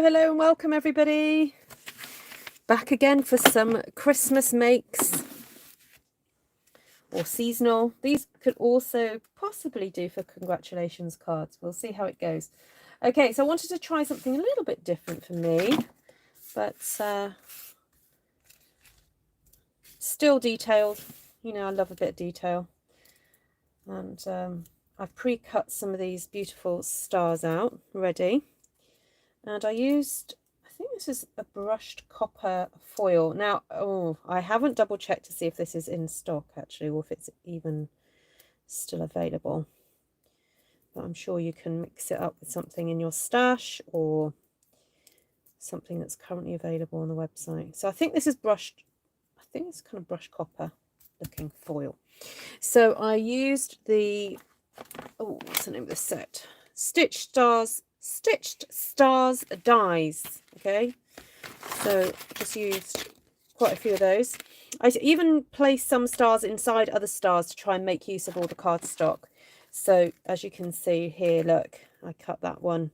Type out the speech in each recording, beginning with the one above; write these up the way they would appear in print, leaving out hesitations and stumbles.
Hello and welcome everybody. Back again for some Christmas makes or seasonal. These could also possibly do for congratulations cards. We'll see how it goes. Okay, so I wanted to try something a little bit different for me, but still detailed. You know, I love a bit of detail. And I've pre-cut some of these beautiful stars out ready. And I used, I think this is a brushed copper foil. Now, I haven't double checked to see if this is in stock actually, or if it's even still available. But I'm sure you can mix it up with something in your stash or something that's currently available on the website. So I think this is brushed, I think it's kind of brushed copper looking foil. So I used the, what's the name of this set? Stitched Stars dies. Okay, so just used quite a few of those. I even placed some stars inside other stars to try and make use of all the cardstock. So as you can see here, look, I cut that one.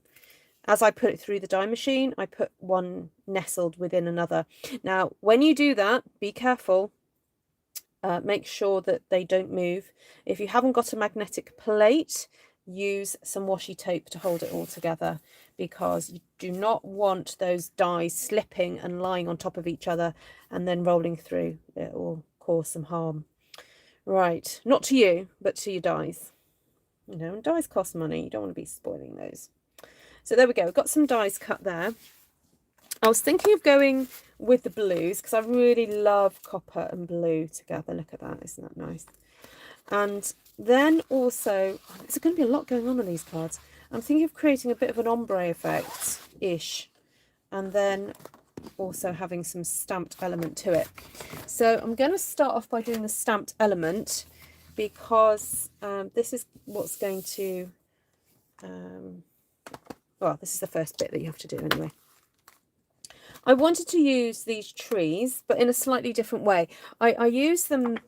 As I put it through the die machine, I put one nestled within another. Now, when you do that, be careful. Make sure that they don't move. If you haven't got a magnetic plate, use some washi tape to hold it all together, because you do not want those dies slipping and lying on top of each other and then rolling through. It will cause some harm. Right, not to you, but to your dies. You know, and dies cost money. You don't want to be spoiling those. So there we go. We've got some dies cut there. I was thinking of going with the blues because I really love copper and blue together. Look at that, isn't that nice? And then also, there's going to be a lot going on these cards. I'm thinking of creating a bit of an ombre effect-ish, and then also having some stamped element to it. So I'm going to start off by doing the stamped element, because this is what's going to, well, this is the first bit that you have to do anyway. I wanted to use these trees, but in a slightly different way. I use them,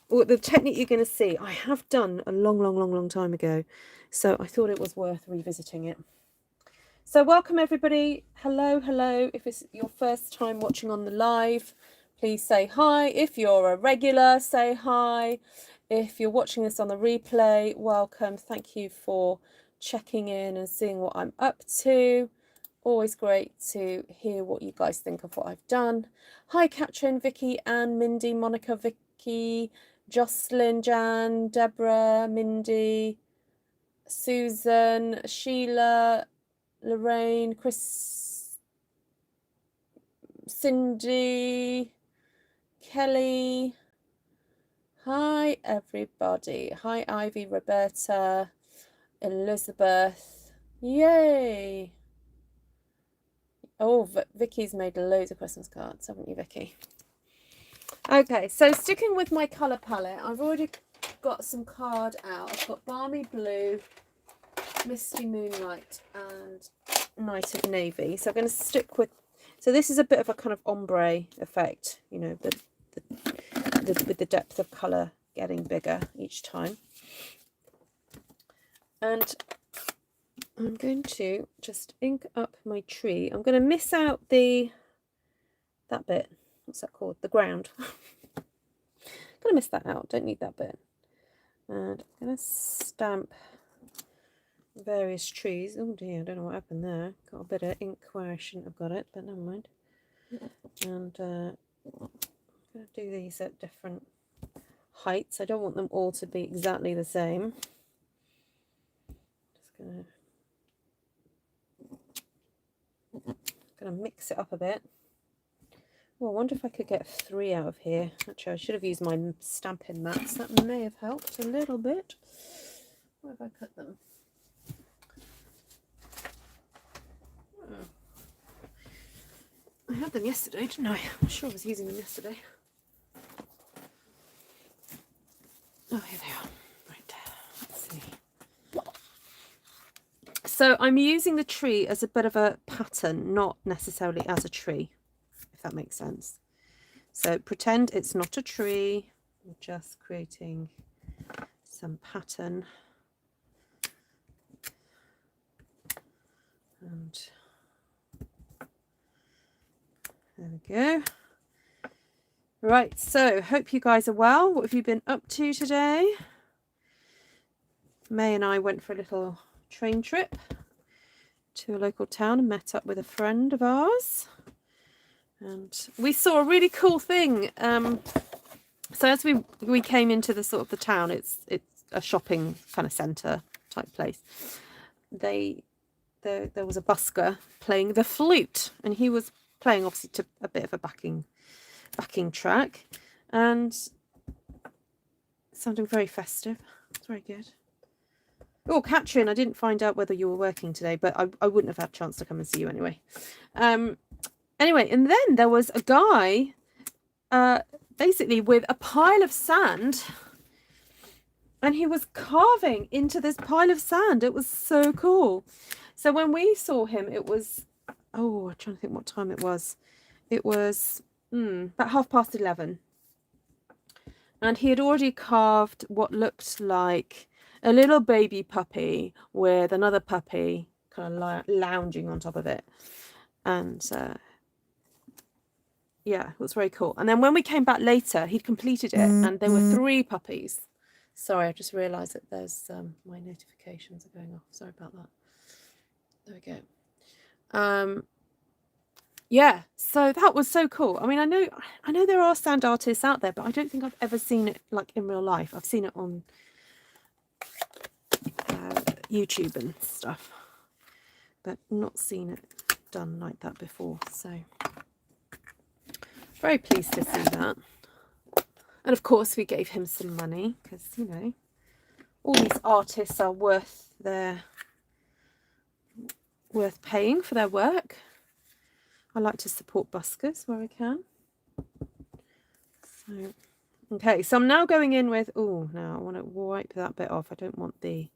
well, the technique you're going to see, I have done a long time ago. So I thought it was worth revisiting it. So welcome everybody. Hello. If it's your first time watching on the live, please say hi. If you're a regular, say hi. If you're watching this on the replay, welcome. Thank you for checking in and seeing what I'm up to. Always great to hear what you guys think of what I've done. Hi, Katrin, Vicky, Anne, Mindy, Monica, Vicky, Jocelyn, Jan, Deborah, Mindy, Susan, Sheila, Lorraine, Chris, Cindy, Kelly. Hi, everybody. Hi, Ivy, Roberta, Elizabeth. Yay! Oh, Vicky's made loads of Christmas cards, haven't you, Vicky? Okay, so sticking with my colour palette, I've already got some card out. I've got Balmy Blue, Misty, Moonlight, and Night of Navy. So I'm going to stick with, so this is a bit of a kind of ombre effect, you know, with the depth of colour getting bigger each time. And I'm going to just ink up my tree. I'm going to miss out that bit. What's that called? The ground. I'm going to miss that out. Don't need that bit. And I'm going to stamp various trees. Oh dear, I don't know what happened there. Got a bit of ink where I shouldn't have got it, but never mind. And I'm going to do these at different heights. I don't want them all to be exactly the same. Just going to mix it up a bit. Oh, I wonder if I could get 3 out of here. Actually, I should have used my stamping mats. That may have helped a little bit. Where have I put them? Oh. I had them yesterday, didn't I? I'm sure I was using them yesterday. Oh, here they are. Right, let's see. So I'm using the tree as a bit of a pattern, not necessarily as a tree, if that makes sense. So pretend it's not a tree. I'm just creating some pattern. And There we go. Right, so hope you guys are well. What have you been up to today? May and I went for a little train trip to a local town and met up with a friend of ours. And we saw a really cool thing. So as we came into the sort of the town, it's a shopping kind of centre type place. There was a busker playing the flute, and he was playing obviously to a bit of a backing track, and sounding very festive. It's very good. Oh, Katrin, I didn't find out whether you were working today, but I wouldn't have had a chance to come and see you anyway. Anyway, and then there was a guy basically with a pile of sand, and he was carving into this pile of sand. It was so cool. So when we saw him, it was, I'm trying to think what time it was. It was about 11:30. And he had already carved what looked like a little baby puppy with another puppy kind of lounging on top of it. And yeah, it was very cool. And then when we came back later, he'd completed it, and there were 3 puppies. Sorry, I just realised that there's my notifications are going off. Sorry about that. There we go. Yeah, so that was so cool. I mean, I know there are sand artists out there, but I don't think I've ever seen it like in real life. I've seen it on YouTube and stuff, but not seen it done like that before. So very pleased to see that. And of course we gave him some money, because you know, all these artists are worth paying for their work. I like to support buskers where I can. So okay, so I'm now going in with, now I want to wipe that bit off. I don't want the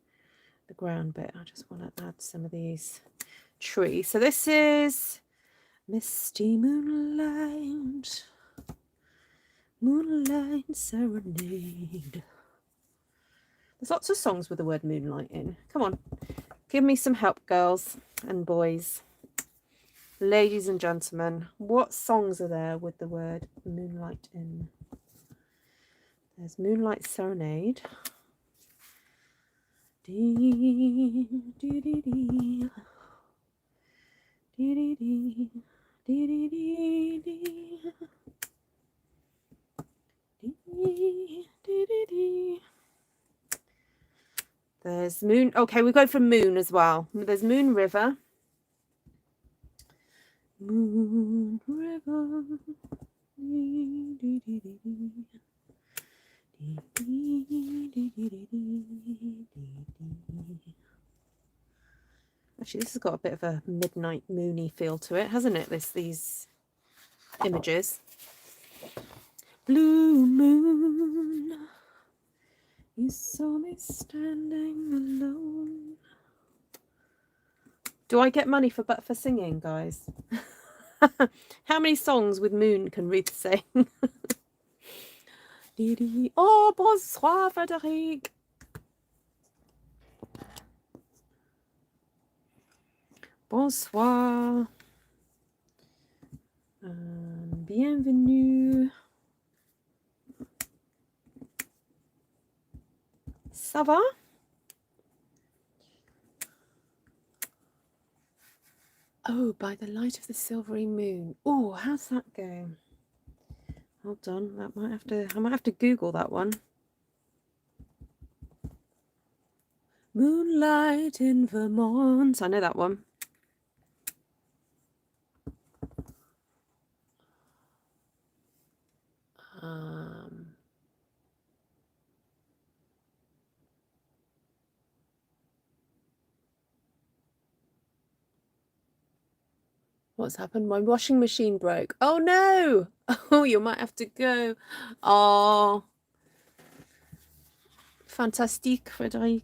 ground bit. I just want to add some of these trees. So this is Misty Moonlight, Moonlight Serenade. There's lots of songs with the word moonlight in. Come on, give me some help, girls and boys, ladies and gentlemen. What songs are there with the word moonlight in? There's Moonlight Serenade. Dee, dee, dee, dee. Dee, dee, dee. Dee, dee, dee, dee. Dee, dee, dee, dee. There's Moon. Okay, we go for Moon as well. There's Moon River. Moon River. Dee, dee, dee, dee, dee. Actually, this has got a bit of a midnight moony feel to it, hasn't it? These images. Blue moon, you saw me standing alone. Do I get money for singing, guys? How many songs with Moon can Ruth sing? Oh, bonsoir, Frédéric. Bonsoir. Bienvenue. Ça va? Oh, by the light of the silvery moon. Oh, how's that go? Hold on, I might have to Google that one. Moonlight in Vermont. I know that one. What's happened? My washing machine broke. Oh no! Oh, you might have to go. Oh, fantastique, Frédéric.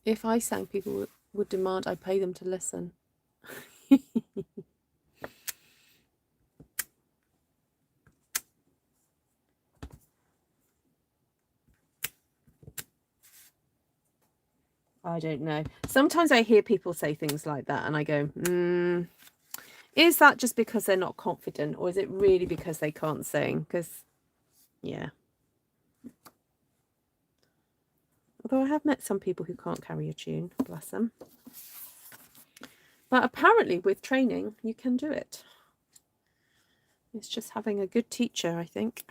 If I sang, people would demand I pay them to listen. I don't know. Sometimes I hear people say things like that and I go, is that just because they're not confident, or is it really because they can't sing? Because, yeah. Although I have met some people who can't carry a tune, bless them. But apparently with training, you can do it. It's just having a good teacher, I think.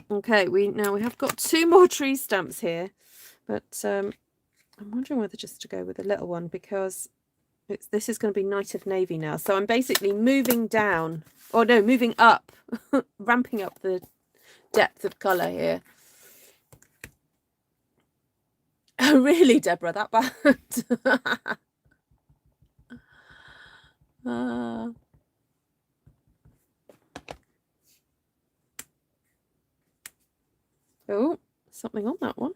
Okay, we have got 2 more tree stamps here, but I'm wondering whether just to go with a little one, because this is going to be Night of Navy now. So I'm basically moving down, or no, moving up, ramping up the depth of colour here. Oh, really, Deborah, that bad? Oh, something on that one.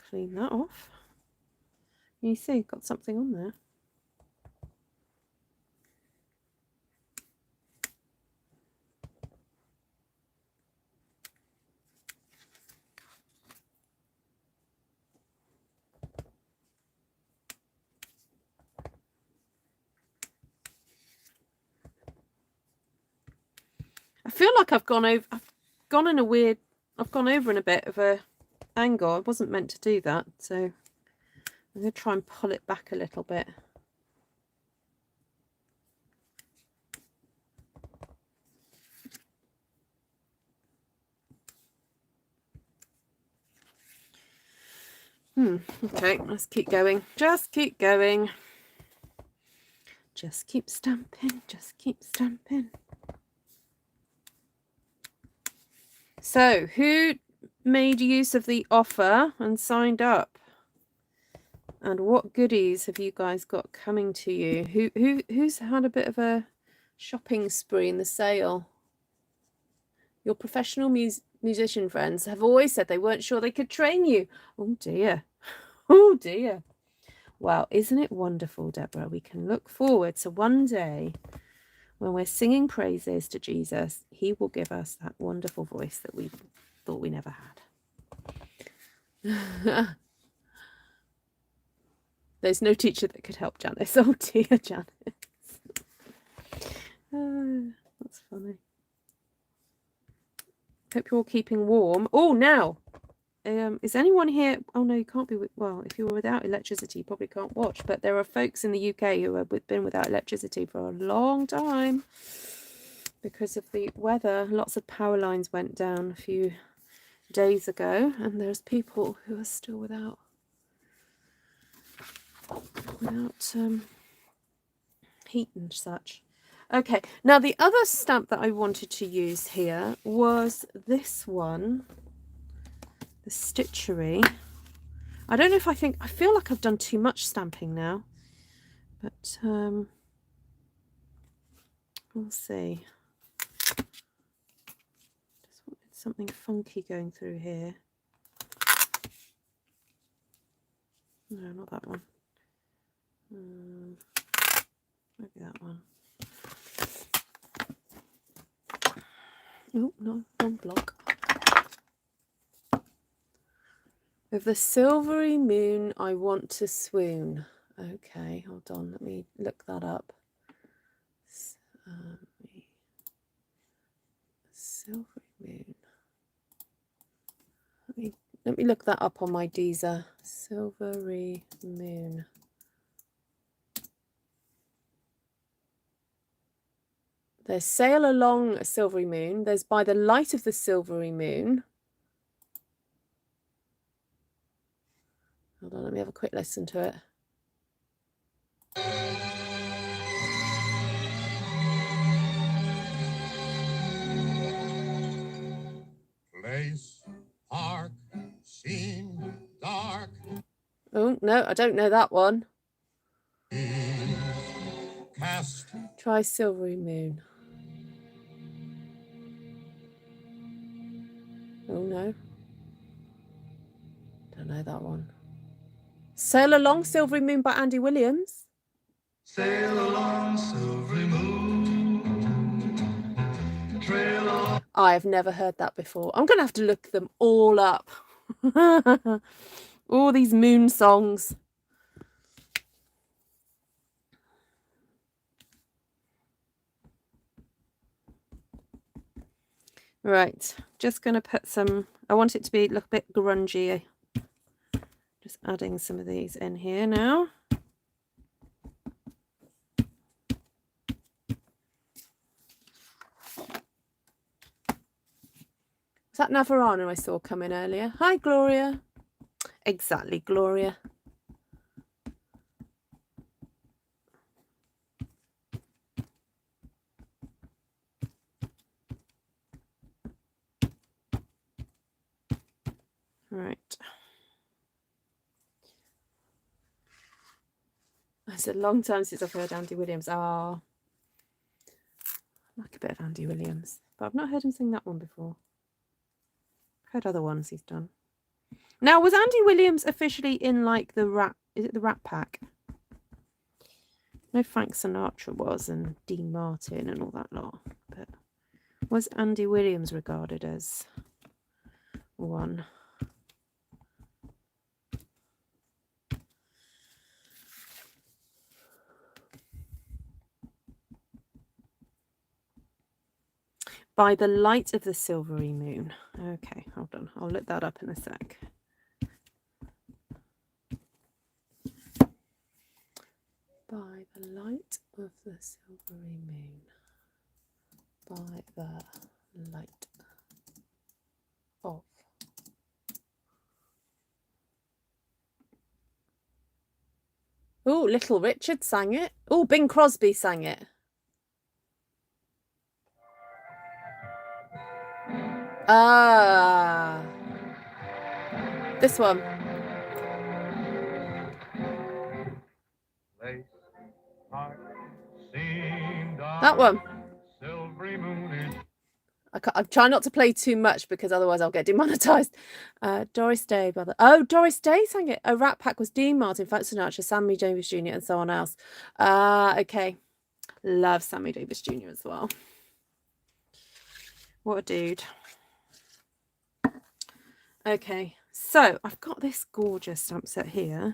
Clean that off. You see, got something on there. I feel like I've gone over in a bit of a angle. I wasn't meant to do that, so I'm going to try and pull it back a little bit. Okay, let's keep going. Just keep going. Just keep stamping. Just keep stamping. So, who made use of the offer and signed up? And what goodies have you guys got coming to you? Who's had a bit of a shopping spree in the sale? Your professional musician friends have always said they weren't sure they could train you. Oh dear. Oh dear. Well, isn't it wonderful, Deborah? We can look forward to one day when we're singing praises to Jesus, he will give us that wonderful voice that we thought we never had. There's no teacher that could help Janice. Oh dear, Janice. That's funny. Hope you're all keeping warm. Oh, now, is anyone here? Oh no, you can't be. Well, if you were without electricity, you probably can't watch. But there are folks in the UK who have been without electricity for a long time because of the weather. Lots of power lines went down a few days ago, and there's people who are still without heat and such. Okay, now the other stamp that I wanted to use here was this one, the Stitchery. I don't know if I feel like I've done too much stamping now, but we'll see. Just wanted something funky going through here. No, not that one. Maybe that one. Oh, no, wrong block. With the silvery moon, I want to swoon. Okay, hold on, let me look that up. Silvery moon. Let me look that up on my Deezer. Silvery moon. There's Sail Along a Silvery Moon. There's By the Light of the Silvery Moon. Hold on, let me have a quick listen to it. Place, park, scene, dark. Oh, no, I don't know that one. Cast. Try Silvery Moon. Oh, no. Don't know that one. Sail Along Silvery Moon by Andy Williams. Sail along, silvery moon, I have never heard that before. I'm going to have to look them all up. All these moon songs. Right, just going to put some, I want it to be look a bit grungy. Just adding some of these in here now. Was that Navarano I saw come in earlier? Hi, Gloria. Exactly, Gloria. Right. It's a long time since I've heard Andy Williams. Ah, I like a bit of Andy Williams, but I've not heard him sing that one before. I've heard other ones he's done. Now, was Andy Williams officially in like the Rat? Is it the Rat Pack? No, Frank Sinatra was, and Dean Martin and all that lot. But was Andy Williams regarded as one? By the light of the silvery moon. Okay, hold on. I'll look that up in a sec. By the light of the silvery moon. By the light of. Oh, Little Richard sang it. Oh, Bing Crosby sang it. Ah, this one. That one. I'm trying not to play too much because otherwise I'll get demonetized. Doris Day, brother. Oh, Doris Day sang it. Oh, Rat Pack was Dean Martin, Frank Sinatra, Sammy Davis Jr. and so on else. Okay. Love Sammy Davis Jr. as well. What a dude. Okay, so I've got this gorgeous stamp set here.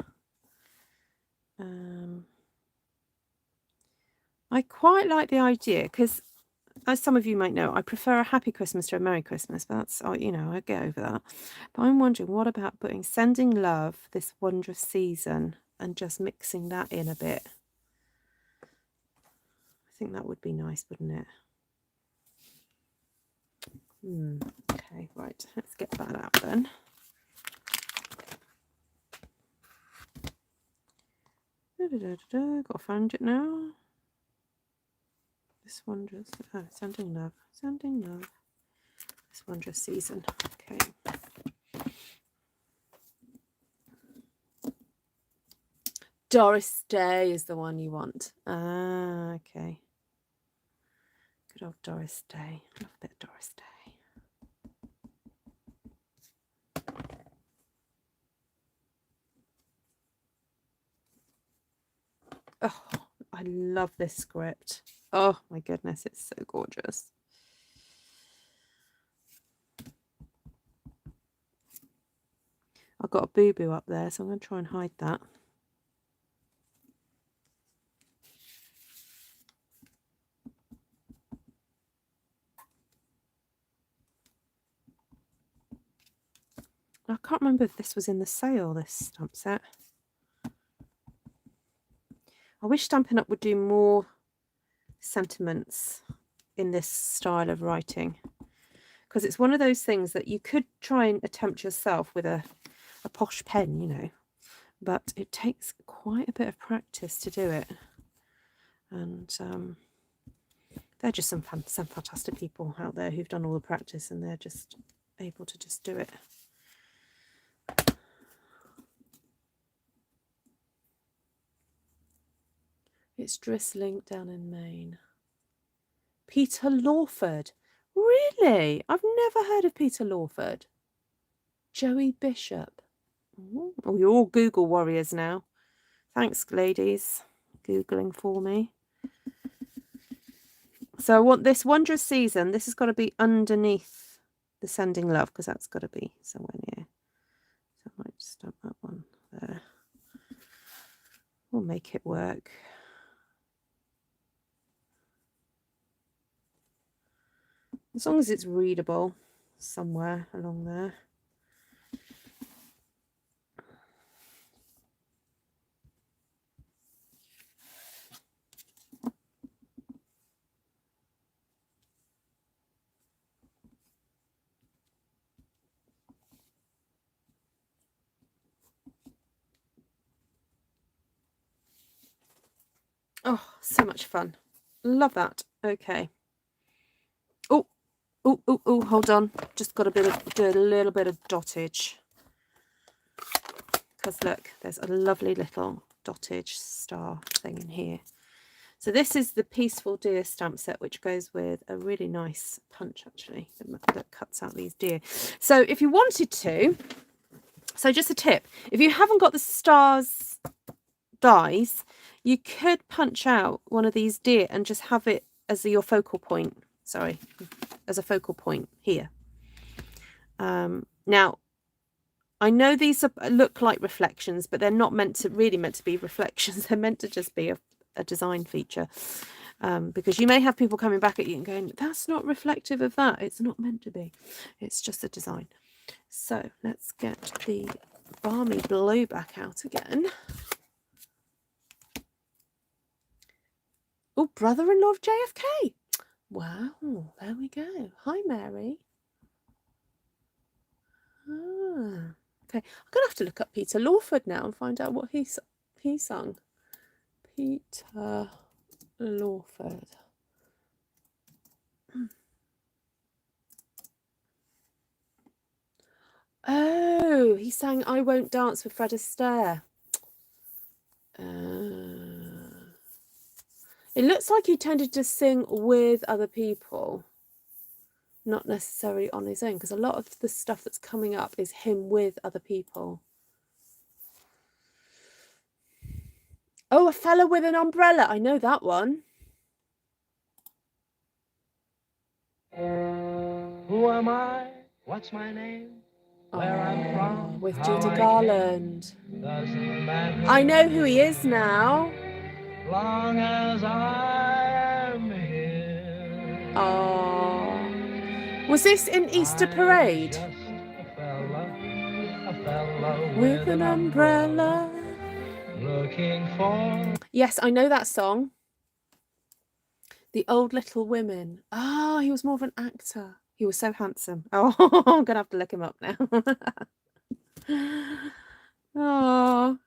I quite like the idea because, as some of you might know, I prefer a Happy Christmas to a Merry Christmas, but that's, you know, I get over that. But I'm wondering, what about putting Sending Love, This Wondrous Season, and just mixing that in a bit? I think that would be nice, wouldn't it? Okay, right, let's get that out then. Got to find it now. This Wondrous, Sending Love, Sending Love, This Wondrous Season. Okay. Doris Day is the one you want. Ah, okay. Good old Doris Day. Love a bit of Doris Day. Oh, I love this script. Oh my goodness, it's so gorgeous. I've got a boo-boo up there, so I'm going to try and hide that. I can't remember if this was in the sale, this stamp set. I wish Stampin' Up! Would do more sentiments in this style of writing, because it's one of those things that you could try and attempt yourself with a posh pen, you know, but it takes quite a bit of practice to do it. And they're just some fantastic people out there who've done all the practice, and they're just able to just do it. It's drizzling down in Maine. Peter Lawford. Really? I've never heard of Peter Lawford. Joey Bishop. Oh, you're all Google warriors now. Thanks, ladies. Googling for me. So I want this wondrous season. This has got to be underneath the sending love, because that's got to be somewhere near. So I might just stamp that one there. We'll make it work. As long as it's readable somewhere along there. Oh, so much fun. Love that. Okay. Oh, hold on. Just got do a little bit of dottage. Because look, there's a lovely little dottage star thing in here. So this is the Peaceful Deer stamp set, which goes with a really nice punch, actually, that cuts out these deer. So if you wanted to, so just a tip, if you haven't got the stars dies, you could punch out one of these deer and just have it as your focal point. Sorry, as a focal point here. Now, I know these look like reflections, but they're not really meant to be reflections. They're meant to just be a design feature, because you may have people coming back at you and going, that's not reflective of that. It's not meant to be. It's just a design. So let's get the Balmy Blue back out again. Oh, brother-in-law of JFK. Wow, there we go. Hi, Mary. Ah, okay, I'm going to have to look up Peter Lawford now and find out what he sung. Peter Lawford. Oh, he sang I Won't Dance with Fred Astaire. It looks like he tended to sing with other people, not necessarily on his own, because a lot of the stuff that's coming up is him with other people. Oh, A Fella with an Umbrella. I know that one. Who am I? What's my name? Where I'm from? With Judy Garland. I know who he is now. Long as I am here. Oh. Was this in Easter Parade? A fella with an umbrella. Looking for... Yes, I know that song. The Old Little Women. Oh, he was more of an actor. He was so handsome. Oh, I'm going to have to look him up now. Oh.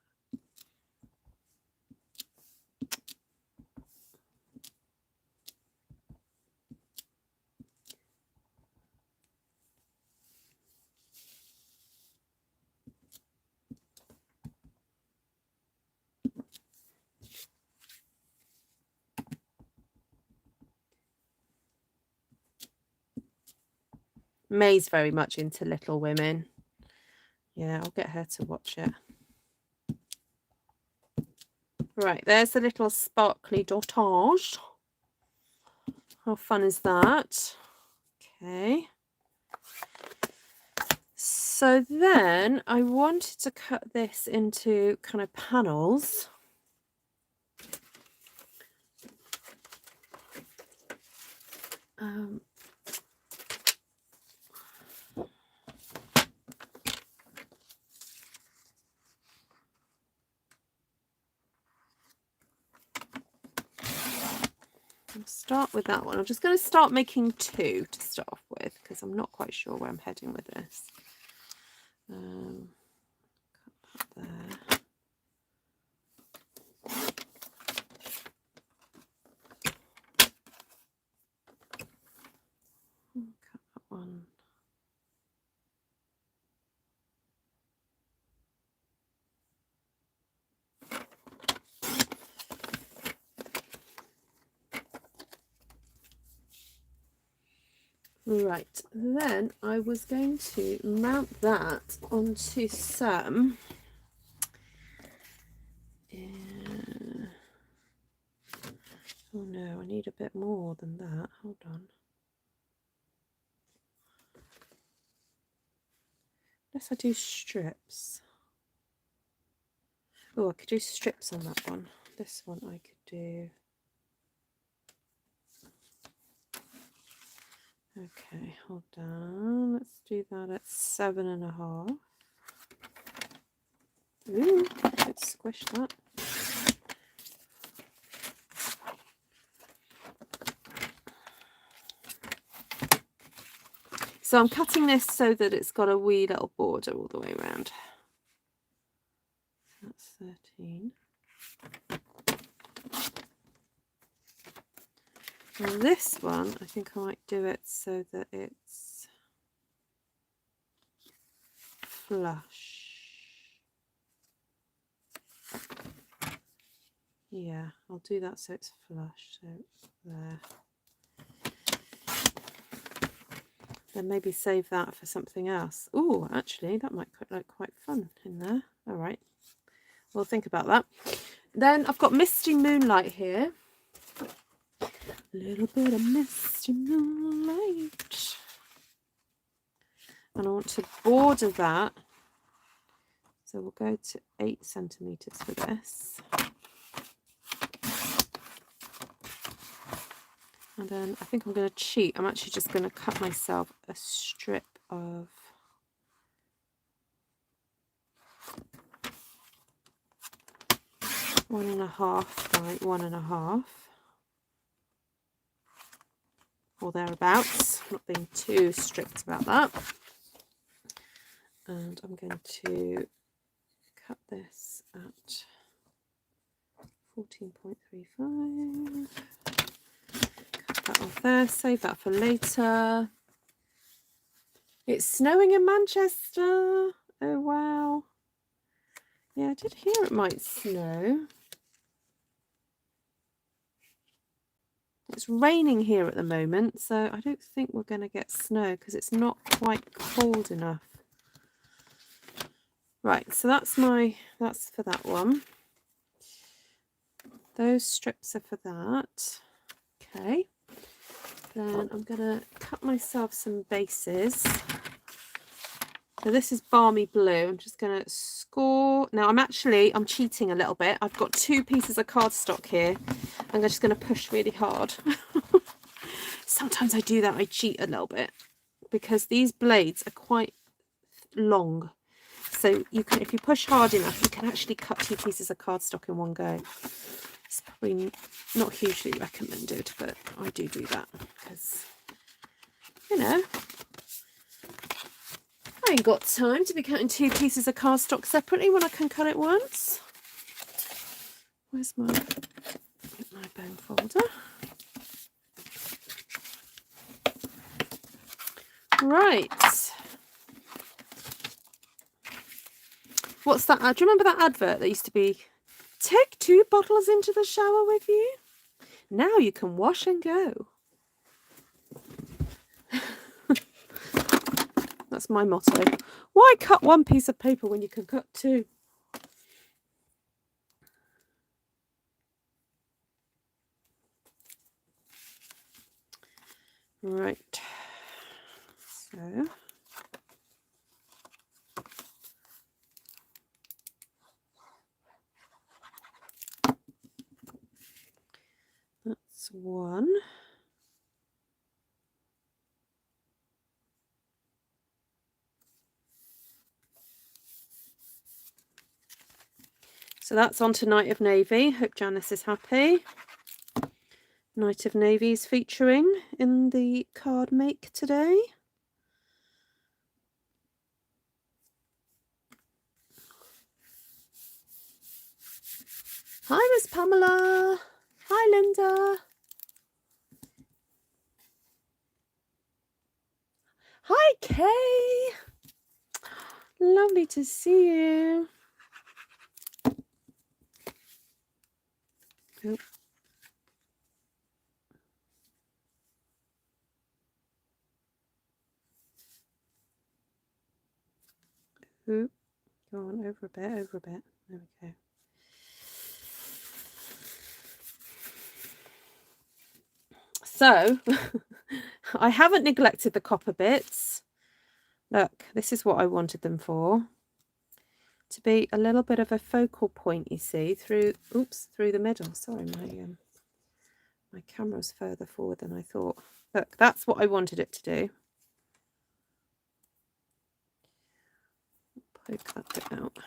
May's very much into Little Women. Yeah, I'll get her to watch it. Right, there's the little sparkly dotage. How fun is that? Okay. So then I wanted to cut this into kind of panels. I'll start with that one. I'm just going to start making two to start off with, because I'm not quite sure where I'm heading with this. Cut that there. Cut that one. Right, then I was going to mount that onto some Oh no, I need a bit more than that. Hold on. Unless I do strips. Oh, I could do strips on that one. This one I could do. Okay, hold on. Let's do that at 7.5. Ooh, let's squish that. So I'm cutting this so that it's got a wee little border all the way around. That's 13. And this one, I think I might do it so that it's flush. Yeah, I'll do that so it's flush. So there. Then maybe save that for something else. Oh, actually, that might look quite fun in there. All right, we'll think about that. Then I've got Misty Moonlight here. A little bit of Misty Moonlight. And I want to border that. So we'll go to 8 centimeters for this. And then I think I'm going to cheat. I'm actually just going to cut myself a strip of one and a half by 1.5 or thereabouts. I'm not being too strict about that. And I'm going to cut this at 14.35. That off there, save that for later. It's snowing in Manchester. Oh wow. Yeah, I did hear it might snow. It's raining here at the moment, so I don't think we're going to get snow because it's not quite cold enough. Right, so that's for that one. Those strips are for that. Okay. Then I'm going to cut myself some bases. So this is Balmy Blue. I'm just going to score. Now I'm cheating a little bit. I've got 2 pieces of cardstock here. I'm just going to push really hard. Sometimes I do that. I cheat a little bit because these blades are quite long. So you can, if you push hard enough, you can actually cut 2 pieces of cardstock in one go. It's probably not hugely recommended, but I do that because, you know, I ain't got time to be cutting 2 pieces of cardstock separately when I can cut it once. Where's my bone folder? Right. What's that? Do you remember that advert that used to be, take 2 bottles into the shower with you? Now you can wash and go. That's my motto. Why cut 1 piece of paper when you can cut 2? Right. So that's 1. So that's on to Night of Navy. Hope Janice is happy. Night of Navy is featuring in the card make today. Hi, Miss Pamela. Hi, Linda. Hi, Kay. Lovely to see you. Oop. Oop. Go on, over a bit, over a bit. There we go. So I haven't neglected the copper bits. Look, this is what I wanted them for. To be a little bit of a focal point, you see, through the middle. Sorry, my camera's further forward than I thought. Look, that's what I wanted it to do. Poke that bit out.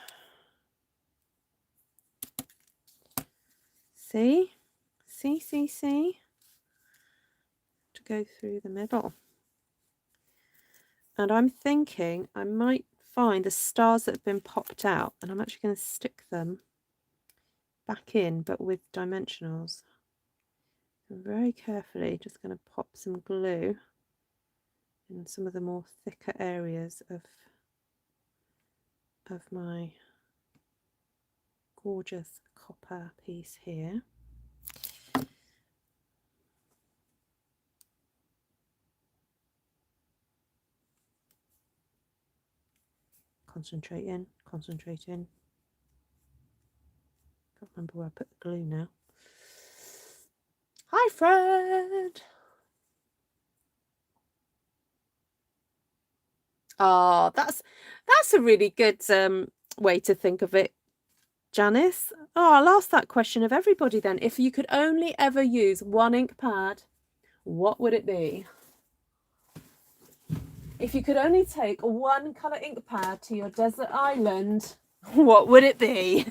See? See? To go through the middle. And I'm thinking I might find the stars that have been popped out, and I'm actually going to stick them back in, but with dimensionals. I'm very carefully just going to pop some glue in some of the more thicker areas of my gorgeous copper piece here. Concentrate in. Can't remember where I put the glue now. Hi, Fred. Oh, that's a really good way to think of it, Janice. Oh, I'll ask that question of everybody then. If you could only ever use one ink pad, what would it be? If you could only take one colour ink pad to your desert island, what would it be?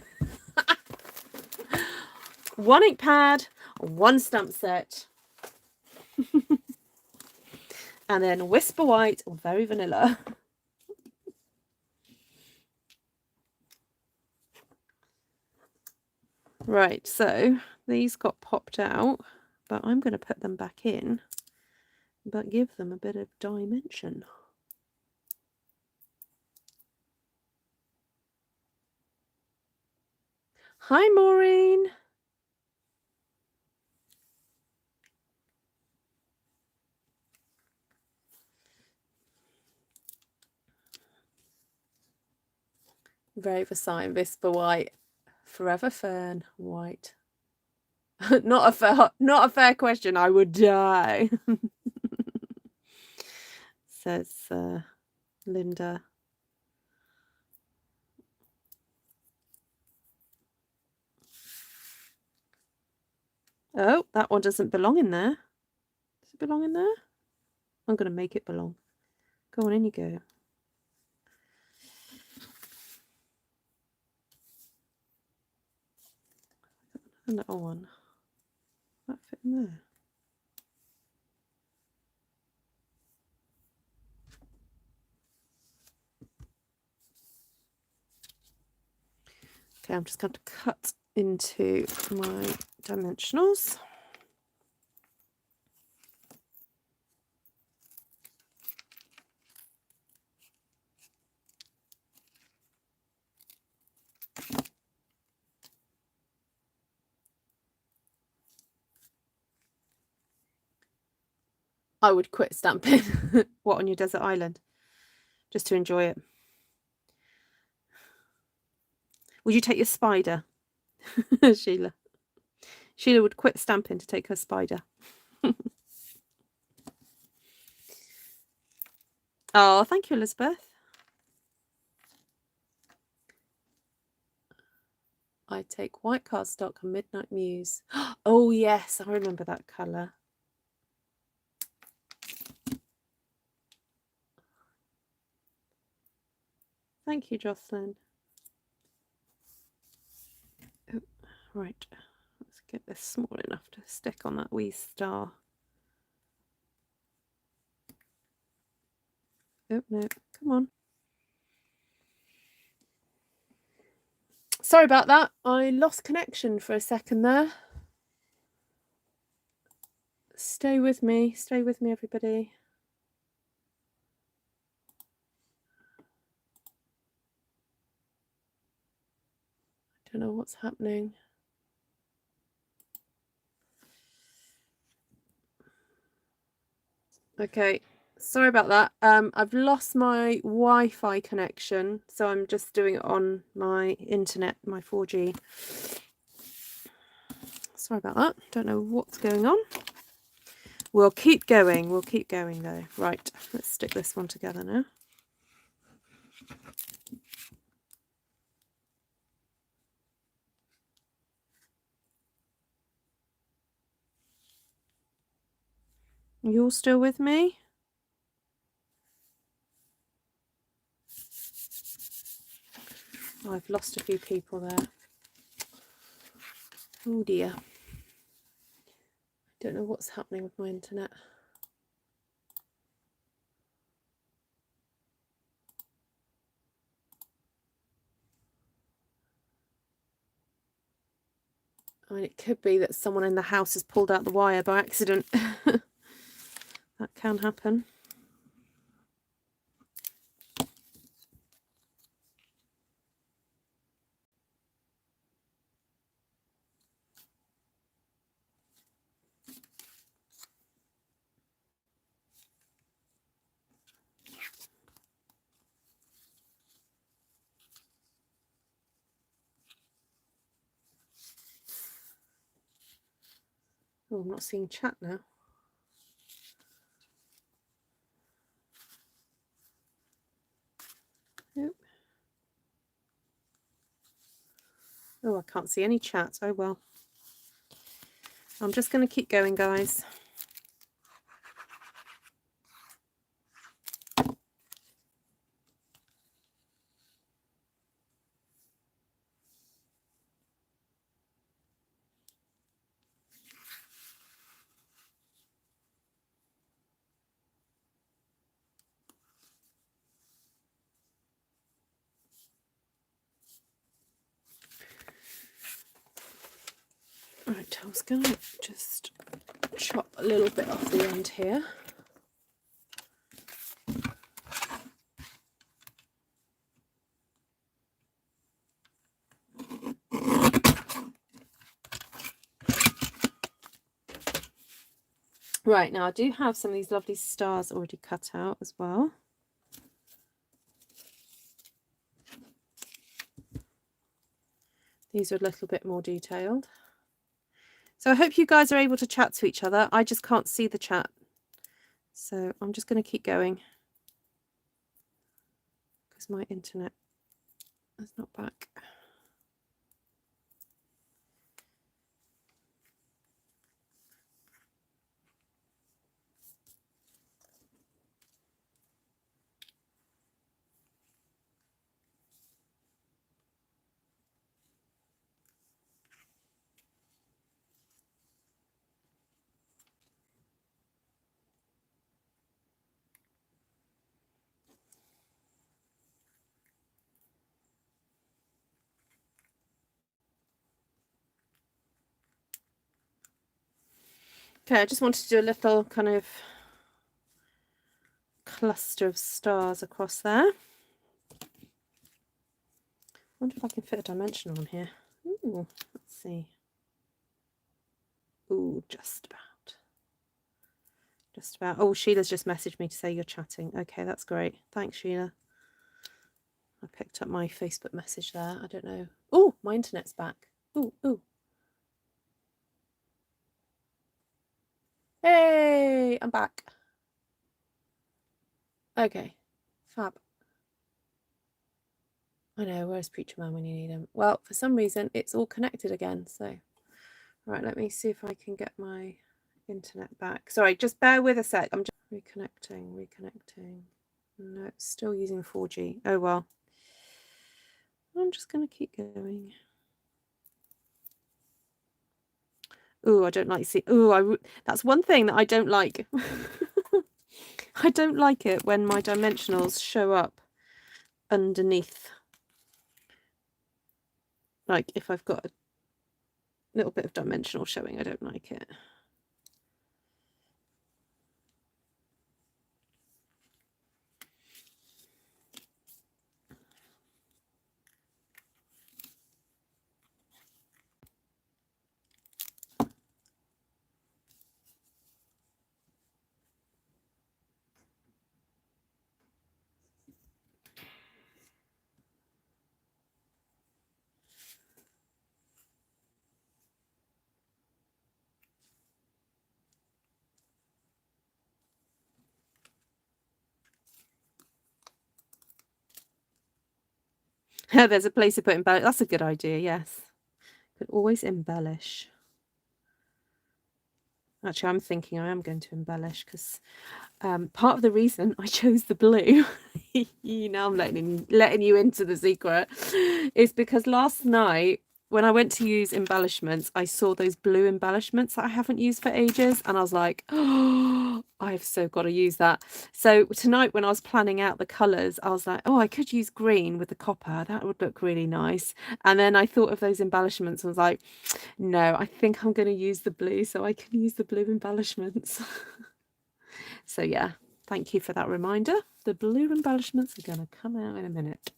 One ink pad, one stamp set. And then Whisper White or Very Vanilla. Right, so these got popped out, but I'm going to put them back in, but give them a bit of dimension. Hi, Maureen. Very Versailles, Whisper White, Forever Fern White. Not a fair question. I would die. Says Linda. Oh, that one doesn't belong in there. Does it belong in there? I'm going to make it belong. Go on, in you go. A little one. That fit in there. Okay, I'm just going to cut into my dimensionals. I would quit stamping. What, on your desert island? Just to enjoy it. Would you take your spider? Sheila. Sheila would quit stamping to take her spider. Oh, thank you, Elizabeth. I take white cardstock and Midnight Muse. Oh, yes, I remember that colour. Thank you, Jocelyn. Oh, right, let's get this small enough to stick on that wee star. Oh, no, come on. Sorry about that. I lost connection for a second there. Stay with me, everybody. I don't know what's happening. Okay, sorry about that. I've lost my Wi-Fi connection, so I'm just doing it on my internet, my 4G. Sorry about that. Don't know what's going on. We'll keep going. We'll keep going though. Right, let's stick this one together now. You all still with me? Oh, I've lost a few people there. Oh dear. Don't know what's happening with my internet. I mean, it could be that someone in the house has pulled out the wire by accident. That can happen. Oh, I'm not seeing chat now. Nope. Oh, I can't see any chat. Oh well. I'm just going to keep going, guys. Right, I was going to just chop a little bit off the end here. Right, now I do have some of these lovely stars already cut out as well. These are a little bit more detailed. So I hope you guys are able to chat to each other. I just can't see the chat. So I'm just going to keep going because my internet is not back. Okay, I just wanted to do a little kind of cluster of stars across there. I wonder if I can fit a dimensional on here. Ooh, let's see. Ooh, just about. Just about. Oh, Sheila's just messaged me to say you're chatting. Okay, that's great. Thanks, Sheila. I picked up my Facebook message there. I don't know. Oh, my internet's back. Ooh, ooh. Hey, I'm back. Okay, fab. I know, where's Preacher Man when you need him? Well, for some reason, it's all connected again. So, right, let me see if I can get my internet back. Sorry, just bear with a sec. I'm just reconnecting. No, it's still using 4G. Oh, well. I'm just going to keep going. Ooh, I don't like see. Ooh, that's one thing that I don't like. I don't like it when my dimensionals show up underneath. Like if I've got a little bit of dimensional showing, I don't like it. There's a place to put embellish. That's a good idea, yes. Could always embellish. Actually, I'm thinking I am going to embellish because part of the reason I chose the blue, now I'm letting you into the secret, is because last night when I went to use embellishments, I saw those blue embellishments that I haven't used for ages, and I was like, oh, I've so got to use that. So tonight when I was planning out the colours, I was like, oh, I could use green with the copper. That would look really nice. And then I thought of those embellishments and was like, no, I think I'm going to use the blue so I can use the blue embellishments. So yeah, thank you for that reminder. The blue embellishments are going to come out in a minute.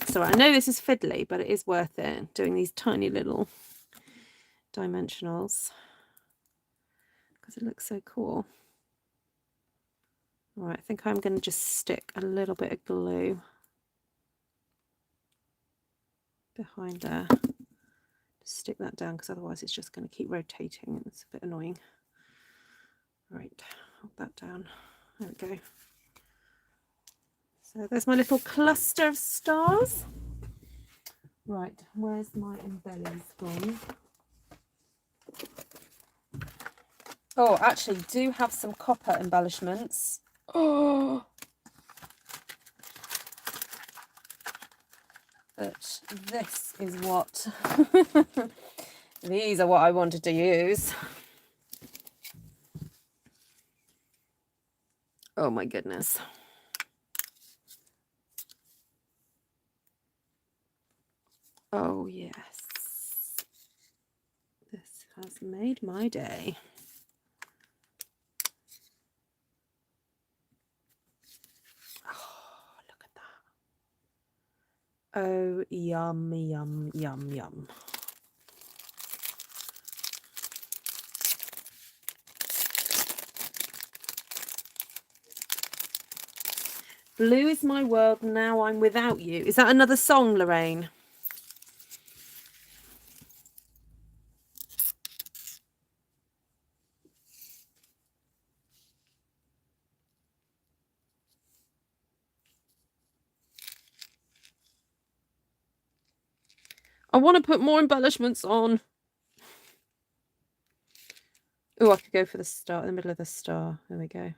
So I know this is fiddly, but it is worth it, doing these tiny little dimensionals because it looks so cool. All right, I think I'm going to just stick a little bit of glue behind there. Just stick that down because otherwise it's just going to keep rotating and it's a bit annoying. All right, hold that down. There we go. So there's my little cluster of stars. Right, where's my embellies gone? Oh, actually, do have some copper embellishments. Oh, but this is what these are what I wanted to use. Oh my goodness. Oh yes, this has made my day. Oh, look at that. Oh, yum, yum, yum, yum. Blue is my world, now I'm without you. Is that another song, Lorraine? I want to put more embellishments on. Oh, I could go for the star, in the middle of the star. There we go.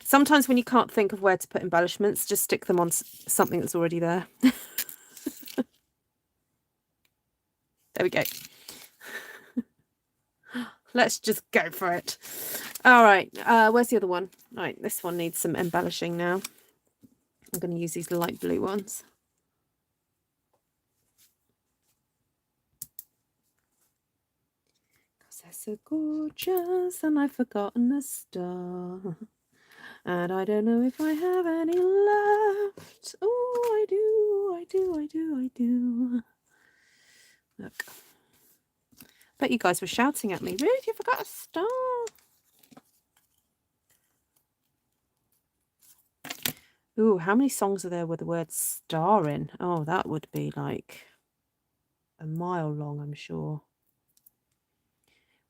Sometimes when you can't think of where to put embellishments, just stick them on something that's already there. There we go. Let's just go for it. All right, where's the other one? All right, this one needs some embellishing now. I'm going to use these light blue ones. Because they're so gorgeous, and I've forgotten a star. And I don't know if I have any left. Oh, I do, I do, I do, I do. Look. Bet you guys were shouting at me. Ruth, you forgot a star. Ooh, how many songs are there with the word star in? Oh, that would be like a mile long, I'm sure.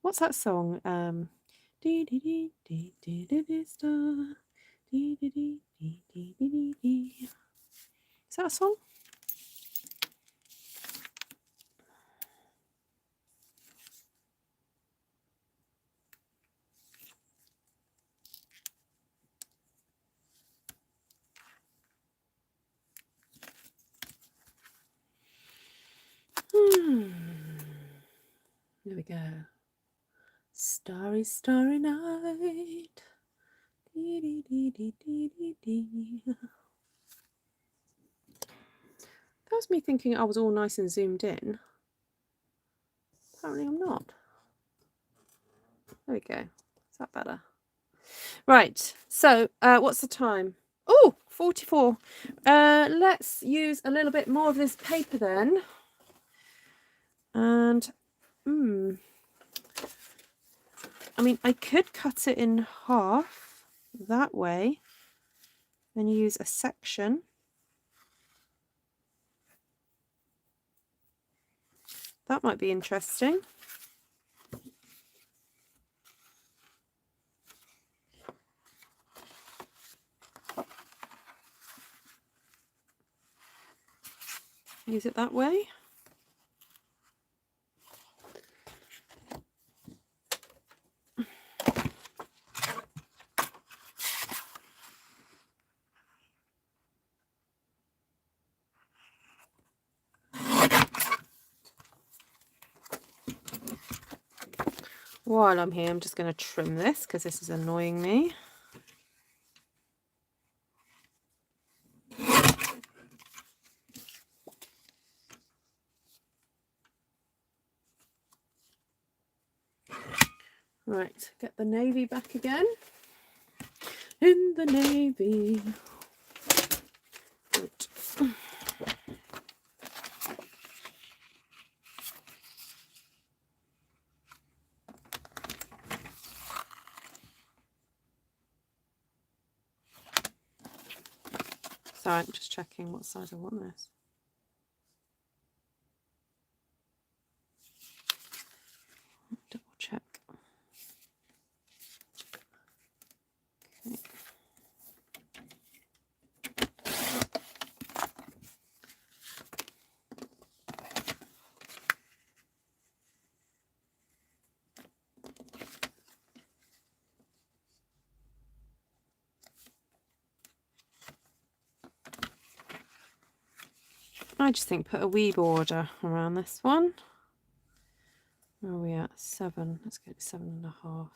What's that song? Dee dee dee dee dee dee dee star. Dee dee dee dee dee dee dee. Is that a song? There we go. Starry, starry night. Dee, dee, dee, dee, dee, dee, dee. That was me thinking I was all nice and zoomed in. Apparently I'm not. There we go. Is that better? Right. So what's the time? Oh, 44. Let's use a little bit more of this paper then. And I mean, I could cut it in half that way and use a section. That might be interesting. use it that way. While I'm here, I'm just going to trim this because this is annoying me. Right, get the navy back again. In the navy. Right. Sorry, I'm just checking what size I want this. Double check. Okay. I just think put a wee border around this one. Where are we at? 7. Let's go to 7.5.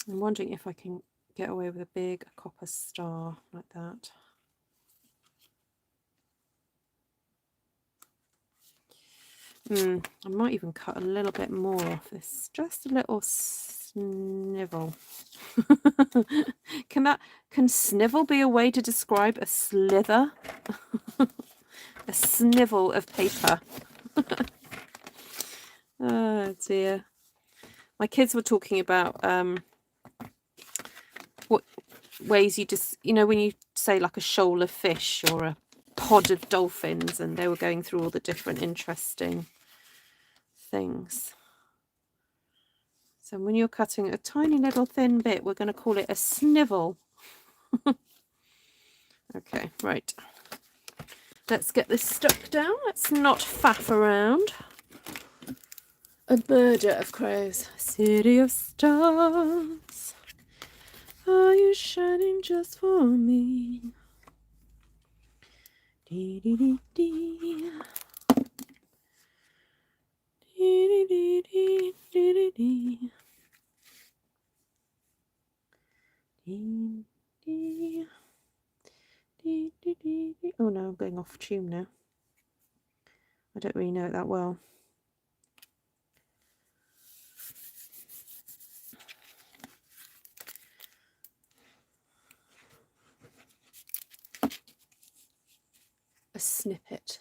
I'm wondering if I can get away with a big copper star like that. I might even cut a little bit more off this. Just a little snivel. Can snivel be a way to describe a slither? A snivel of paper. Oh dear. My kids were talking about what ways you just, you know, when you say like a shoal of fish or a pod of dolphins, and they were going through all the different interesting things. So when you're cutting a tiny little thin bit, we're going to call it a snivel. Okay, right. Let's get this stuck down. Let's not faff around. A murder of crows. City of stars, are you shining just for me? Dee dee dee dee. Dee dee dee dee dee dee. Dee dee. Dee dee dee dee. Oh no, I'm going off tune now. I don't really know it that well. A snippet.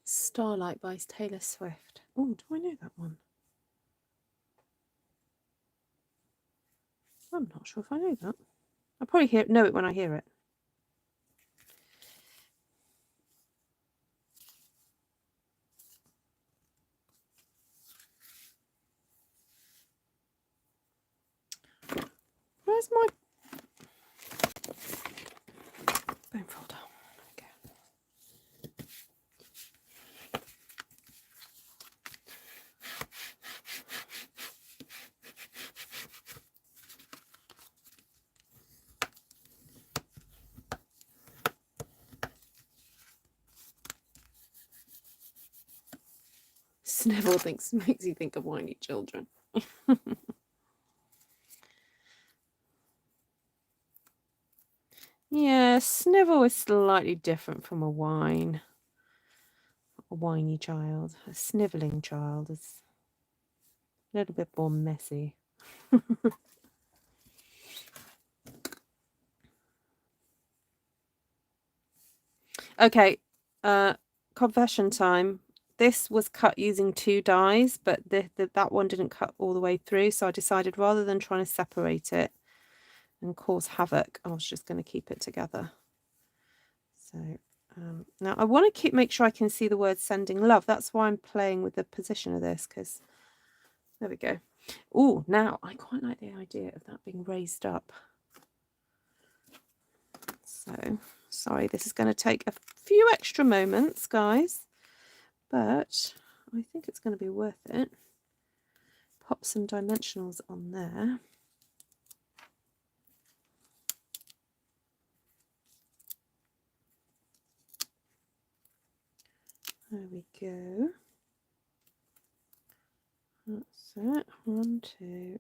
Starlight by Taylor Swift. Oh, do I know that one? I'm not sure if I know that. I'll probably know it when I hear it. Where's my bone folder? Okay. Snivel makes you think of whiny children. Yeah, snivel is slightly different from a whine. A whiny child. A snivelling child is a little bit more messy. Okay, confession time. This was cut using 2 dies, but that one didn't cut all the way through, so I decided rather than trying to separate it and cause havoc, I was just going to keep it together. So now I want to make sure I can see the word sending love. That's why I'm playing with the position of this, because there we go. Oh, now I quite like the idea of that being raised up. So sorry, this is going to take a few extra moments, guys, but I think it's going to be worth it. Pop some dimensionals on there. There we go. That's it. 1, 2,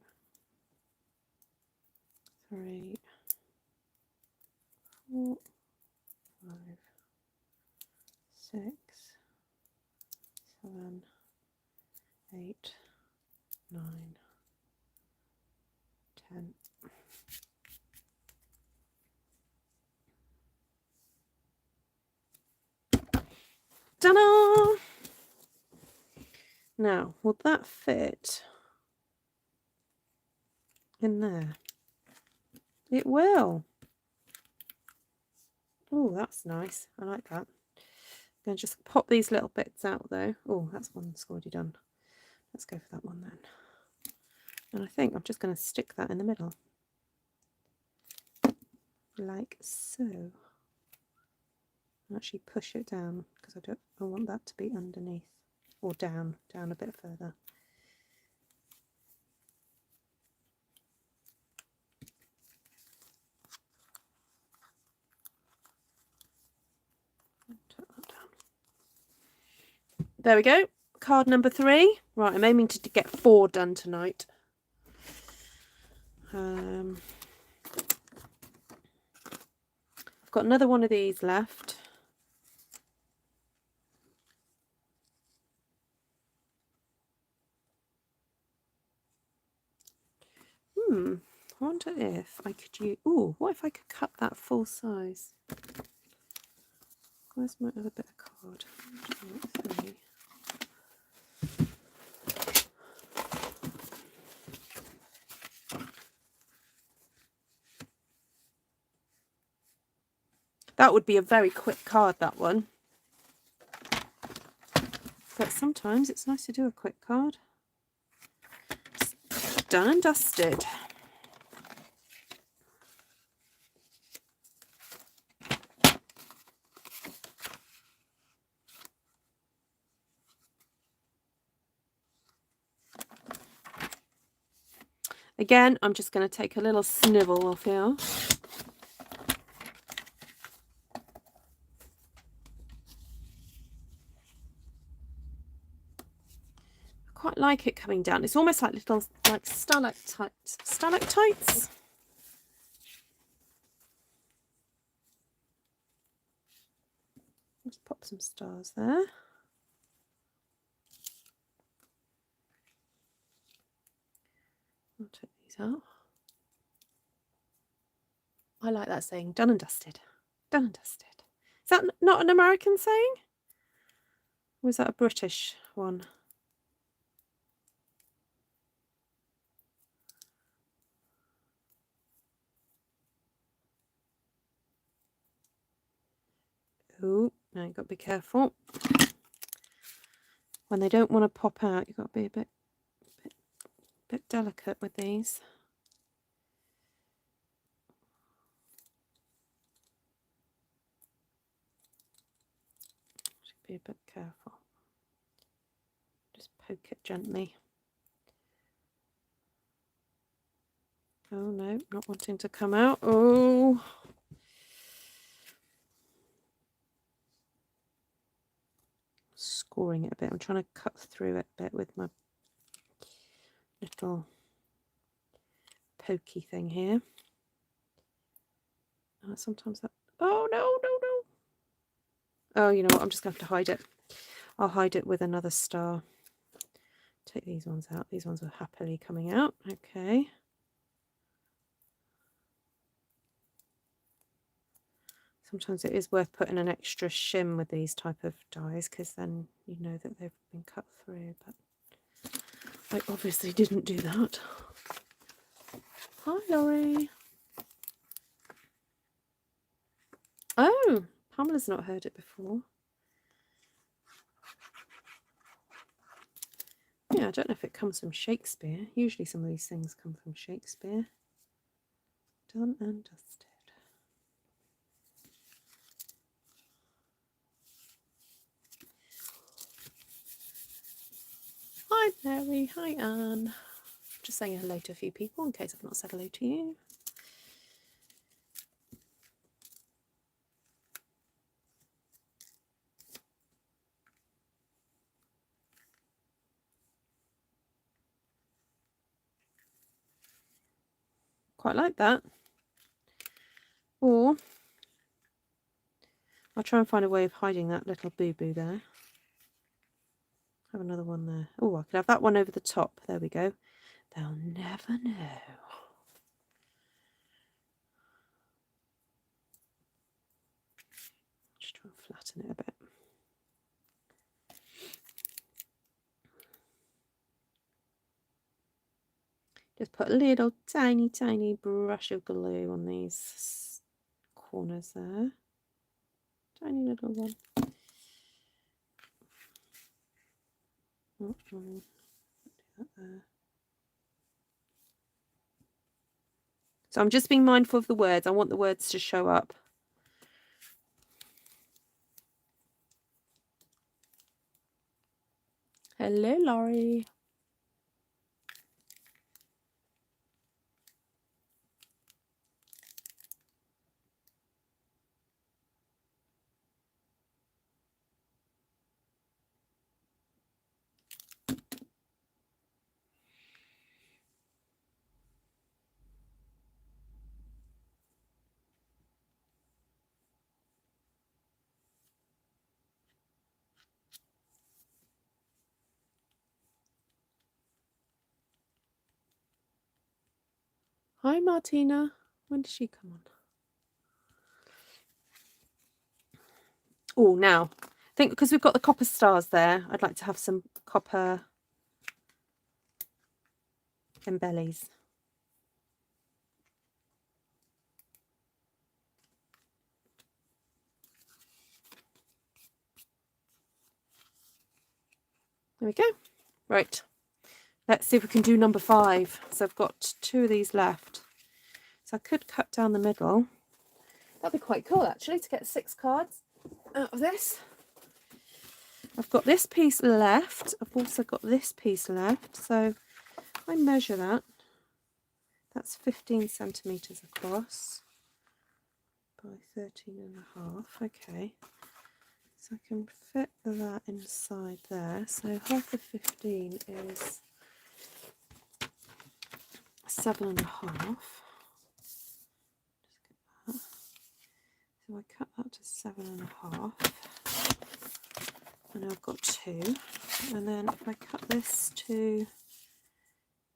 3, 4, 5, 6, 7, 8, 9, 10. Ta-da! Now, will that fit in there? It will. Oh, that's nice. I like that. I'm going to just pop these little bits out though. Oh, that's one that's already done. Let's go for that one then. And I think I'm just going to stick that in the middle. Like so. And actually push it down because I want that to be underneath. Or down a bit further. There we go. Card number 3. Right, I'm aiming to get 4 done tonight. I've got another one of these left. I wonder if I could use... Oh, what if I could cut that full size? Where's my other bit of card? 3. That would be a very quick card, that one. But sometimes it's nice to do a quick card. It's done and dusted. Again, I'm just going to take a little snivel off here. I quite like it coming down. It's almost like little stalactites. Stalactites? Let's pop some stars there. I'll take these out. I like that saying, done and dusted. Done and dusted. Is that not an American saying? Or is that a British one? Oh, now you've got to be careful. When they don't want to pop out, you've got to be a bit delicate with these. Should be a bit careful. Just poke it gently. Oh no, not wanting to come out. Oh. Scoring it a bit. I'm trying to cut through it a bit with my little pokey thing here. Sometimes that... Oh, no. Oh, you know what? I'm just going to have to hide it. I'll hide it with another star. Take these ones out. These ones are happily coming out. Okay. Sometimes it is worth putting an extra shim with these type of dies because then you know that they've been cut through, but I obviously didn't do that. Hi, Laurie. Oh, Pamela's not heard it before. Yeah, I don't know if it comes from Shakespeare. Usually some of these things come from Shakespeare. Done and dusted. Hi Mary, hi Anne. Just saying hello to a few people in case I've not said hello to you. Quite like that. Or I'll try and find a way of hiding that little boo-boo there. Have another one there. Oh, I could have that one over the top. There we go. They'll never know. Just try and flatten it a bit. Just put a little tiny brush of glue on these corners there. Tiny little one. Do that there. So I'm just being mindful of the words. I want the words to show up. Hello, Laurie. Hi, Martina. When did she come on? Oh, now, I think because we've got the copper stars there, I'd like to have some copper embellies. There we go. Right. Let's see if we can do number 5. So I've got 2 of these left. So I could cut down the middle. That'd be quite cool, actually, to get 6 cards out of this. I've got this piece left. I've also got this piece left. So if I measure that, that's 15 centimetres across by 13.5. Okay. So I can fit that inside there. So half of 15 is 7.5. So I cut that to 7.5. And I've got 2. And then if I cut this to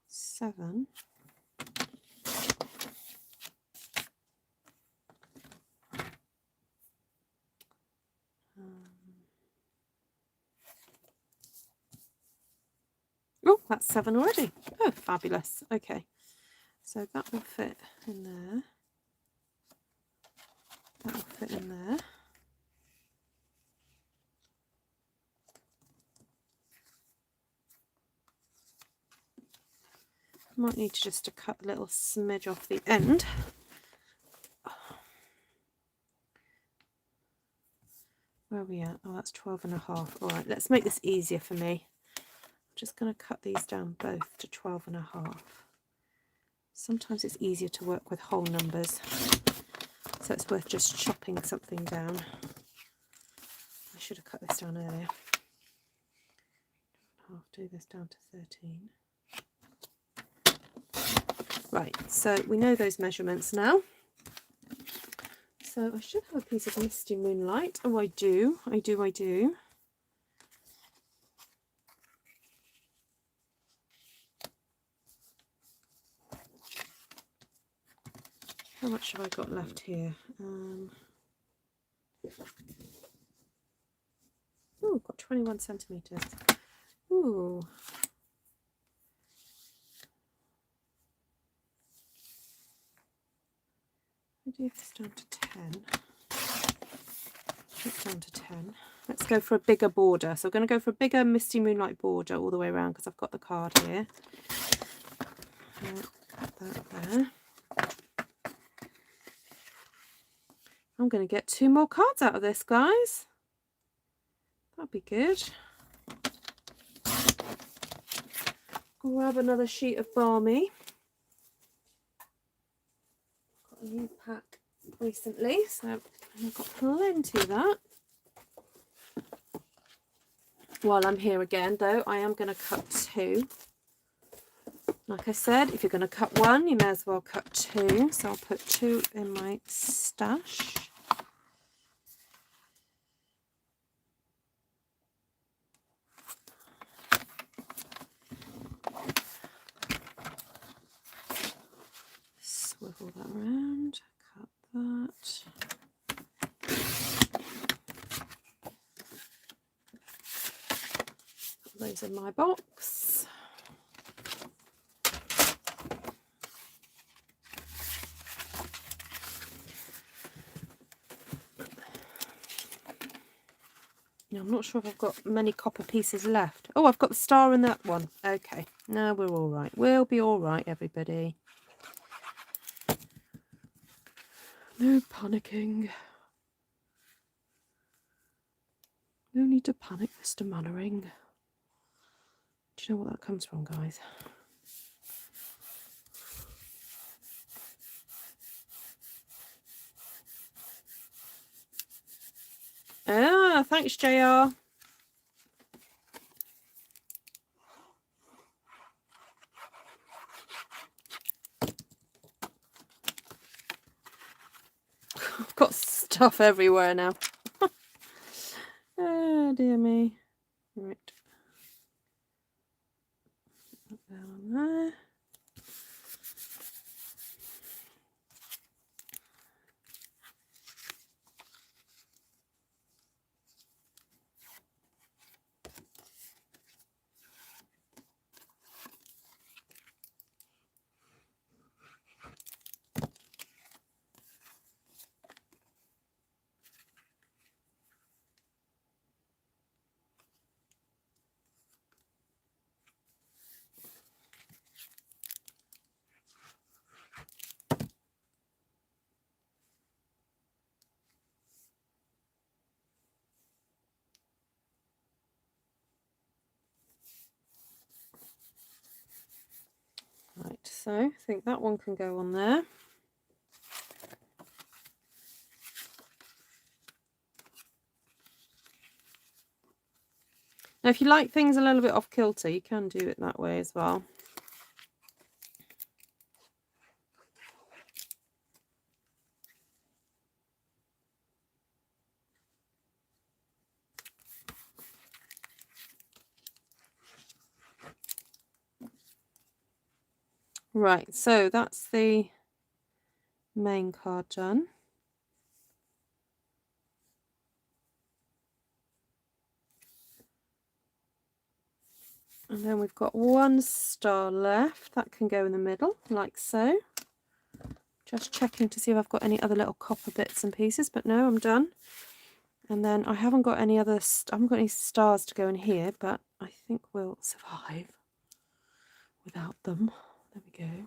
7, oh, that's 7 already. Oh, fabulous. Okay, so that will fit in there. That will fit in there. Might need to just cut a little smidge off the end. Where are we at? Oh, that's 12.5. All right, let's make this easier for me. I'm just going to cut these down both to 12.5. Sometimes it's easier to work with whole numbers, so it's worth just chopping something down. I should have cut this down earlier. I'll do this down to 13. Right, so we know those measurements now. So I should have a piece of Misty Moonlight. Oh, I do. How much have I got left here? Oh, got 21 centimetres. Ooh. I do this down to 10. It's down to 10. Let's go for a bigger border. So we're going to go for a bigger Misty Moonlight border all the way around because I've got the card here. Put that there. I'm going to get 2 more cards out of this, guys. That'd be good. Grab another sheet of Balmy. Got a new pack recently, so I've got plenty of that. While I'm here again, though, I am going to cut 2. Like I said, if you're going to cut 1, you may as well cut 2. So I'll put 2 in my stash. Swivel that around, cut that. Put those in my box. Now, I'm not sure if I've got many copper pieces left. Oh, I've got the star in that one. Okay, now we're all right. We'll be all right, everybody. No panicking. No need to panic, Mr. Mannering. Do you know what that comes from, guys? Ah, thanks, JR. I've got stuff everywhere now. Oh, dear me. Right. Put that on there. Right, so I think that one can go on there. Now, if you like things a little bit off kilter, you can do it that way as well. Right, so that's the main card done. And then we've got 1 star left. That can go in the middle, like so. Just checking to see if I've got any other little copper bits and pieces, but no, I'm done. And then I haven't got any other, I haven't got any stars to go in here, but I think we'll survive without them. There we go.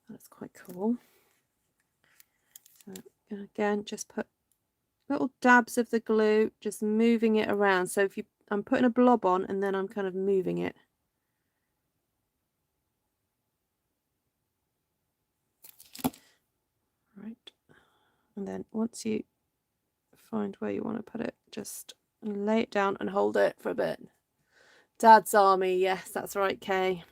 That's quite cool. So again, just put little dabs of the glue, just moving it around. So if I'm putting a blob on and then I'm kind of moving it. Right. And then once you find where you want to put it, just lay it down and hold it for a bit. Dad's Army, yes, that's right, Kay.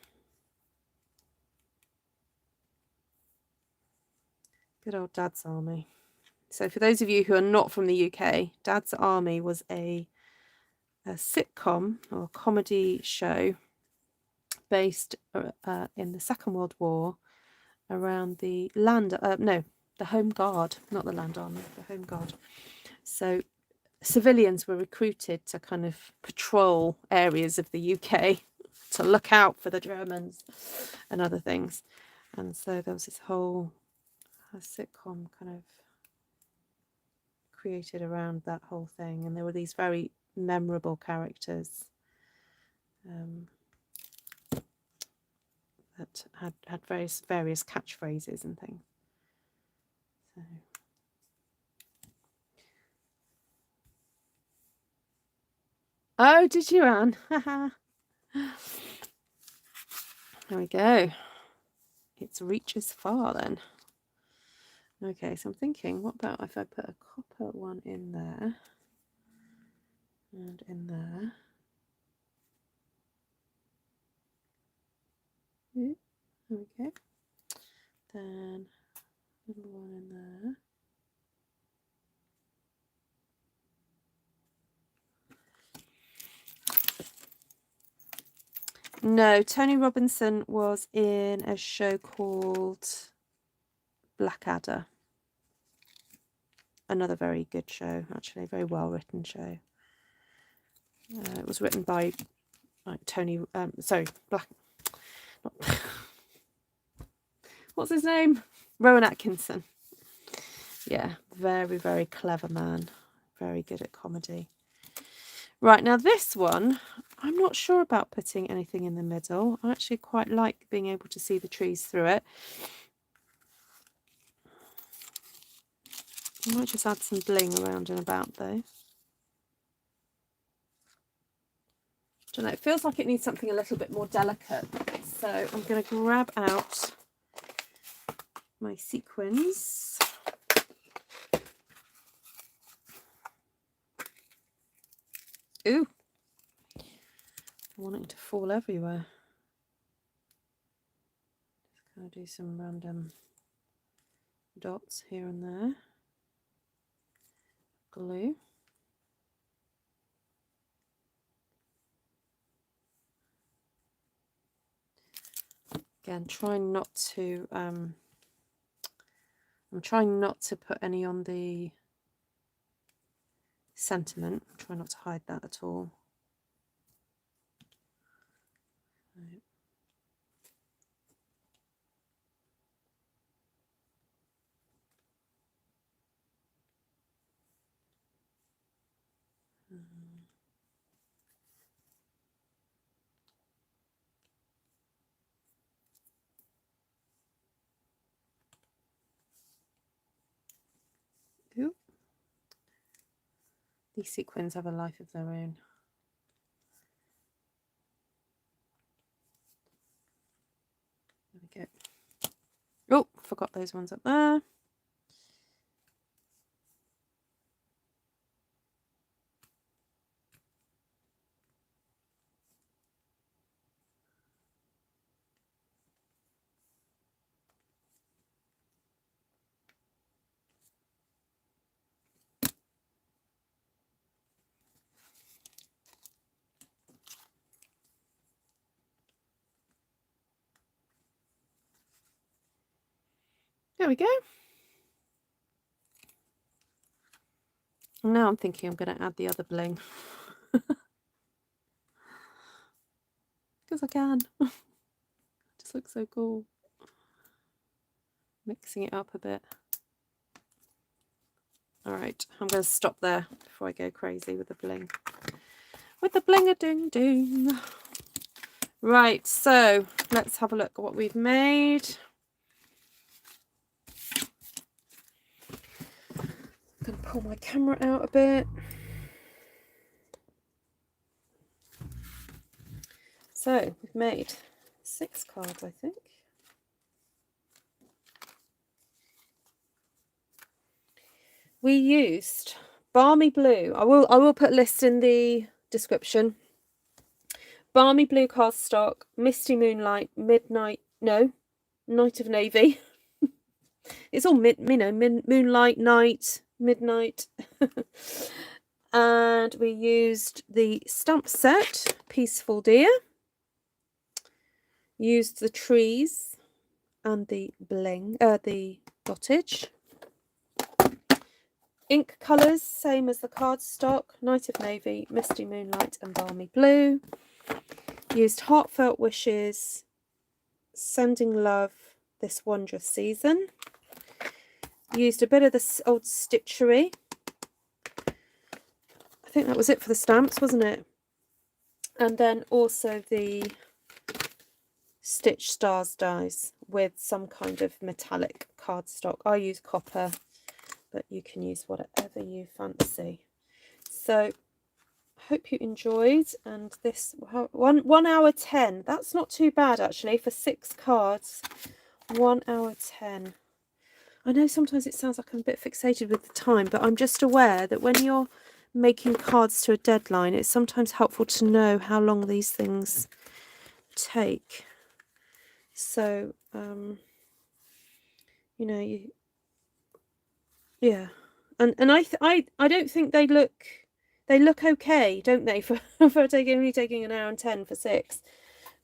Good old Dad's Army. So for those of you who are not from the UK, Dad's Army was a sitcom or comedy show based in the Second World War around the the Home Guard, not the Land Army, the Home Guard. So civilians were recruited to kind of patrol areas of the UK to look out for the Germans and other things. And so there was this whole sitcom kind of created around that whole thing, and there were these very memorable characters that had various catchphrases and things. So. Oh, did you, Anne? There we go. Its reaches far then. Okay, so I'm thinking, what about if I put a copper one in there and in there? There we go. Then little one in there. No, Tony Robinson was in a show called Blackadder. Another very good show, actually, a very well written show. It was written by Tony. What's his name? Rowan Atkinson. Yeah, very, very clever man. Very good at comedy. Right, now this one, I'm not sure about putting anything in the middle. I actually quite like being able to see the trees through it. I might just add some bling around and about though. I don't know, it feels like it needs something a little bit more delicate. So I'm going to grab out my sequins. Ooh, I want it to fall everywhere. Just going to do some random dots here and there. Glue. Again, trying not to I'm trying not to put any on the sentiment. Try not to hide that at all. Right. Ooh. These sequins have a life of their own. There we go. Oh, forgot those ones up there. There we go. And now I'm thinking I'm going to add the other bling. Because I can. It just looks so cool. Mixing it up a bit. Alright, I'm going to stop there before I go crazy with the bling. With the bling-a-ding-ding. Right, so let's have a look at what we've made. I'm going to pull my camera out a bit. So we've made 6 cards, I think. We used Balmy Blue. I will put a list in the description. Balmy Blue cardstock, Misty Moonlight, Night of Navy. It's all Moonlight, Night, Midnight. And we used the stamp set, Peaceful Dear. Used the trees and the bling, the dottage. Ink colours, same as the cardstock, Night of Navy, Misty Moonlight and Balmy Blue. Used Heartfelt Wishes, Sending Love, This Wondrous Season. Used a bit of the old Stitchery, I think that was it for the stamps, wasn't it? And then also the Stitch Stars dies with some kind of metallic cardstock. I use copper, but you can use whatever you fancy. So I hope you enjoyed, and this 1 hour 10. That's not too bad actually for 6 cards. 1 hour 10. I know sometimes it sounds like I'm a bit fixated with the time, but I'm just aware that when you're making cards to a deadline, it's sometimes helpful to know how long these things take. So you know, yeah, and I don't think they look okay, don't they, for only taking 1 hour and 10 for 6,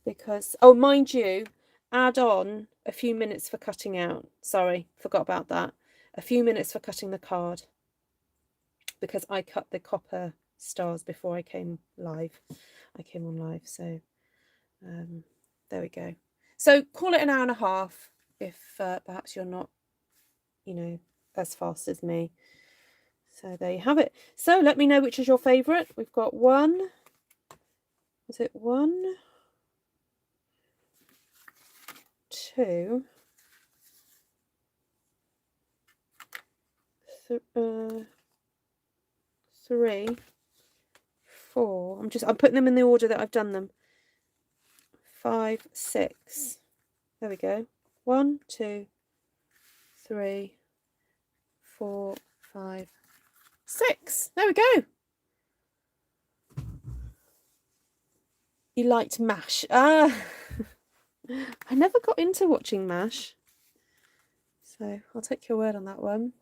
because, oh, mind you, add on a few minutes for cutting out. Sorry, forgot about that. A few minutes for cutting the card, because I cut the copper stars before I came live. I came on live, so there we go. So call it 1 hour and a half if perhaps you're not, you know, as fast as me. So there you have it. So let me know which is your favourite. We've got 1. Was it 1, 2, 3, 4. I'm putting them in the order that I've done them. 5, 6. There we go. 1, 2, 3, 4, 5, 6. There we go. You liked MASH. I never got into watching MASH, so I'll take your word on that one.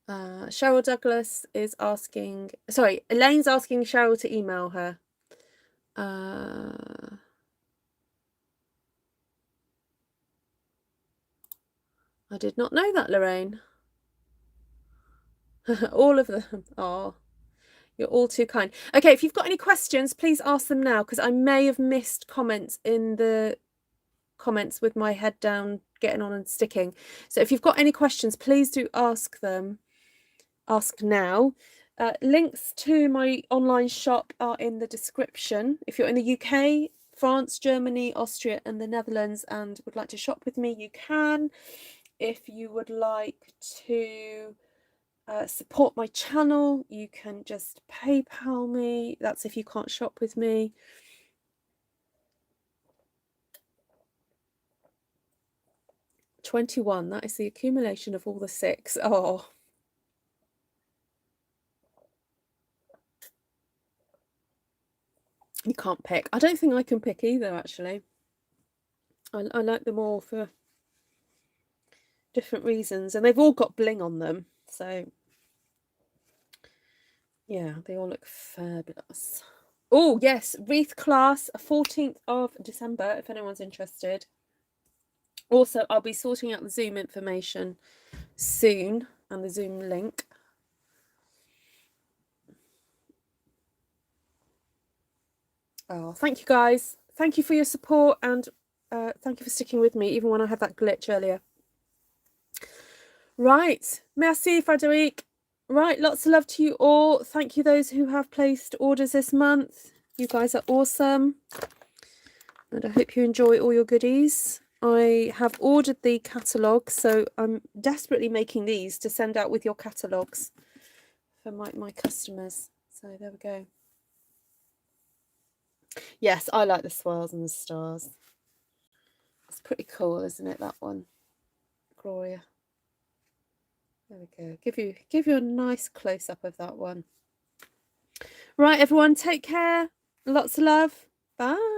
Cheryl Douglas is asking, sorry, Elaine's asking Cheryl to email her. I did not know that, Lorraine. All of them. Oh, you're all too kind. Okay, if you've got any questions, please ask them now, because I may have missed comments in the comments with my head down, getting on and sticking. So if you've got any questions, please do ask them. Ask now. Links to my online shop are in the description. If you're in the UK, France, Germany, Austria and the Netherlands and would like to shop with me, you can. If you would like to support my channel, you can just PayPal me. That's if you can't shop with me. $21. That is the accumulation of all the 6. Oh. You can't pick. I don't think I can pick either, actually. I like them all for different reasons, and they've all got bling on them, so yeah, they all look fabulous. Oh yes, wreath class, 14th of December, if anyone's interested. Also, I'll be sorting out the Zoom information soon and the Zoom link. Oh, thank you guys. Thank you for your support, and thank you for sticking with me even when I had that glitch earlier. Right, merci Frederic. Right, lots of love to you all. Thank you those who have placed orders this month. You guys are awesome, and I hope you enjoy all your goodies. I have ordered the catalogue, so I'm desperately making these to send out with your catalogues for my customers. So there we go. Yes, I like the swirls and the stars. It's pretty cool, isn't it, that one? Gloria. There we go. Give you a nice close-up of that one. Right, everyone, take care. Lots of love. Bye.